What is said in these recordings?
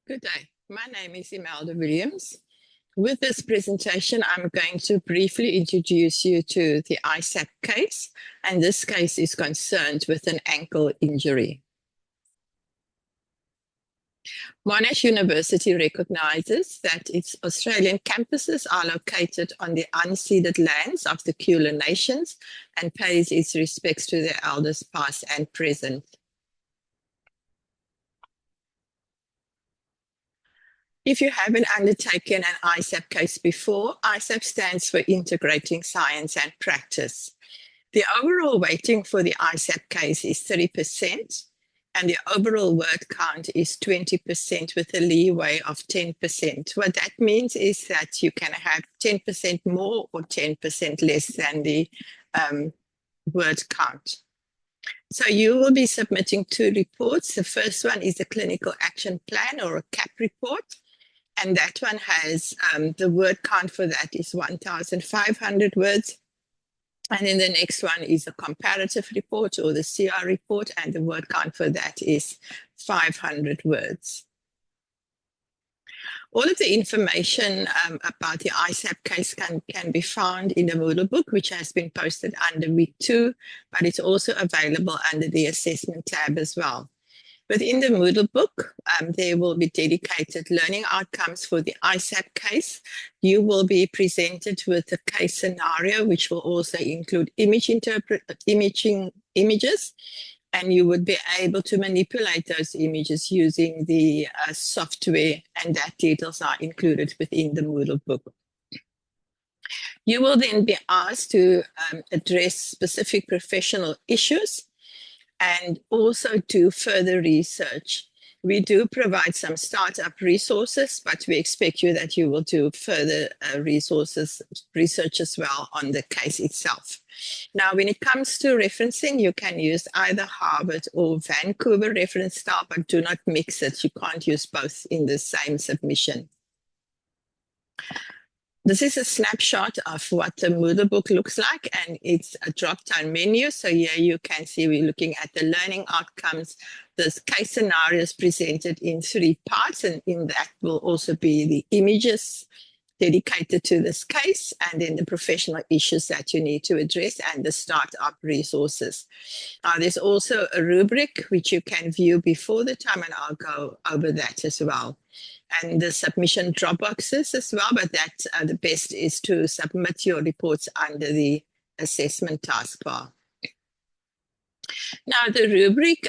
Good day. My name is Imelda Williams. With this presentation, I'm going to briefly introduce you to the iSAP case, and this case is concerned with an ankle injury. Monash University recognizes that its Australian campuses are located on the unceded lands of the Kulin Nations and pays its respects to their elders past and present. If you haven't undertaken an iSAP case before, iSAP stands for Integrating Science and Practice. The overall weighting for the iSAP case is 30%, and the overall word count is 20% with a leeway of 10%. What that means is that you can have 10% more or 10% less than the word count. So you will be submitting 2 reports. The first one is a clinical action plan or a CAP report. And that one has, the word count for that is 1,500 words. And then the next one is a comparative report or the CR report, and the word count for that is 500 words. All of the information about the iSAP case can be found in the Moodle book, which has been posted under week 2, but it's also available under the assessment tab as well. Within the Moodle book, there will be dedicated learning outcomes for the iSAP case. You will be presented with a case scenario, which will also include images, and you would be able to manipulate those images using the software, and that details are included within the Moodle book. You will then be asked to address specific professional issues and also do further research. We do provide some startup resources, but we expect that you will do further research as well on the case itself. Now, when it comes to referencing, you can use either Harvard or Vancouver reference style, but do not mix it. You can't use both in the same submission. This is a snapshot of what the Moodle book looks like, and it's a drop-down menu. So here you can see we're looking at the learning outcomes. This case scenario is presented in 3 parts, and in that will also be the images dedicated to this case, and then the professional issues that you need to address, and the startup resources. There's also a rubric which you can view before the time, and I'll go over that as well. And the submission drop boxes as well, but that the best is to submit your reports under the assessment taskbar. Now, the rubric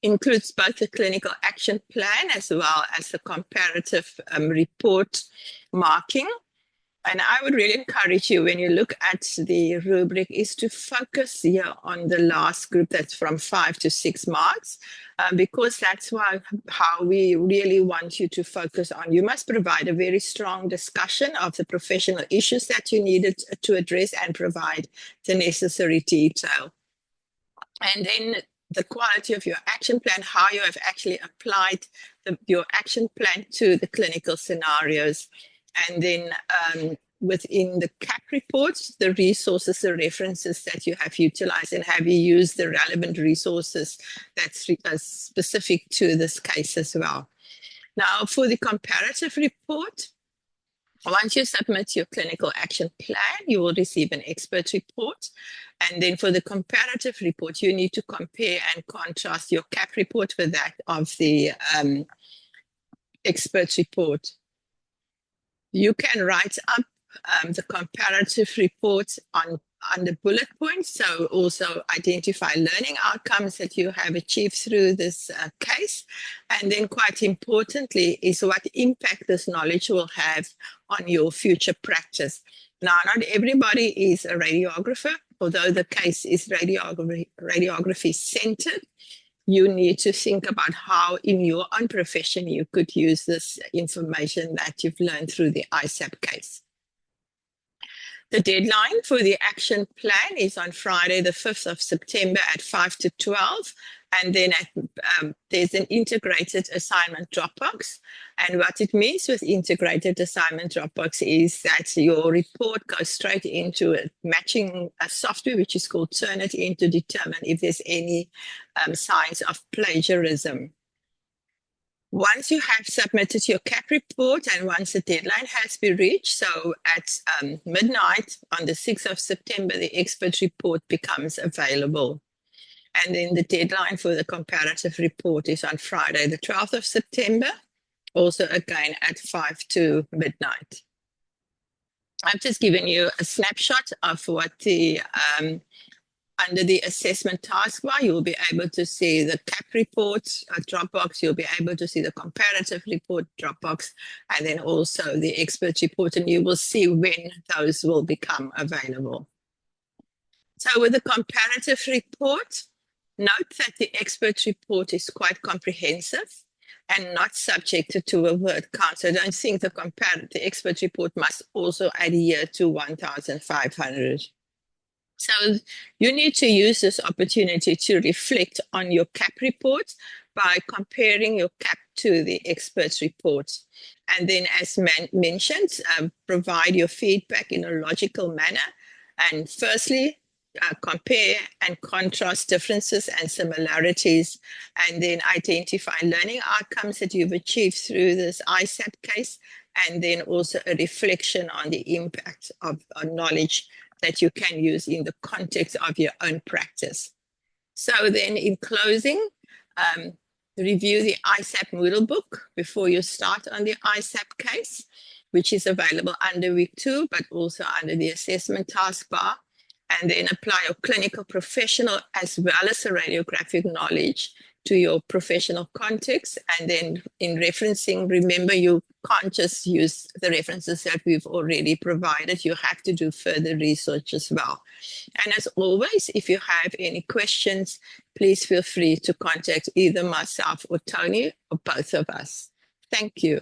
includes both the clinical action plan as well as the comparative report marking. And I would really encourage you, when you look at the rubric, is to focus here on the last group that's from 5 to 6 marks, because that's how we really want you to focus on. You must provide a very strong discussion of the professional issues that you needed to address and provide the necessary detail. And then the quality of your action plan, how you have actually applied your action plan to the clinical scenarios. And then within the CAP reports, the resources, the references that you have utilized, and have you used the relevant resources that's specific to this case as well. Now, for the comparative report, once you submit your clinical action plan, you will receive an expert report. And then for the comparative report, you need to compare and contrast your CAP report with that of the expert report. You can write up the comparative report under bullet points, so also identify learning outcomes that you have achieved through this case. And then quite importantly is what impact this knowledge will have on your future practice. Now, not everybody is a radiographer, although the case is radiography centered. You need to think about how in your own profession you could use this information that you've learned through the iSAP case. The deadline for the action plan is on Friday, the 5th of September at 5 to 12. And then there's an integrated assignment Dropbox. And what it means with integrated assignment Dropbox is that your report goes straight into a matching software, which is called Turnitin, to determine if there's any signs of plagiarism. Once you have submitted your CAP report and once the deadline has been reached, so at midnight on the 6th of September, the expert report becomes available. And then the deadline for the comparative report is on Friday, the 12th of September, also again at 5 to midnight. I've just given you a snapshot of what the under the assessment taskbar, you'll be able to see the CAP report Dropbox, you'll be able to see the comparative report Dropbox, and then also the expert report, and you will see when those will become available. So with the comparative report, note that the expert report is quite comprehensive and not subjected to a word count. So don't think the expert report must also adhere to 1,500. So you need to use this opportunity to reflect on your CAP report by comparing your CAP to the expert's report. And then as mentioned, provide your feedback in a logical manner. And firstly, compare and contrast differences and similarities, and then identify learning outcomes that you've achieved through this iSAP case, and then also a reflection on the impact of knowledge that you can use in the context of your own practice. So then in closing, review the iSAP Moodle book before you start on the iSAP case, which is available under week 2, but also under the assessment taskbar. And then apply your clinical professional as well as the radiographic knowledge to your professional context. And then in referencing, remember, you can't just use the references that we've already provided. You have to do further research as well. And as always, if you have any questions, please feel free to contact either myself or Tony or both of us. Thank you.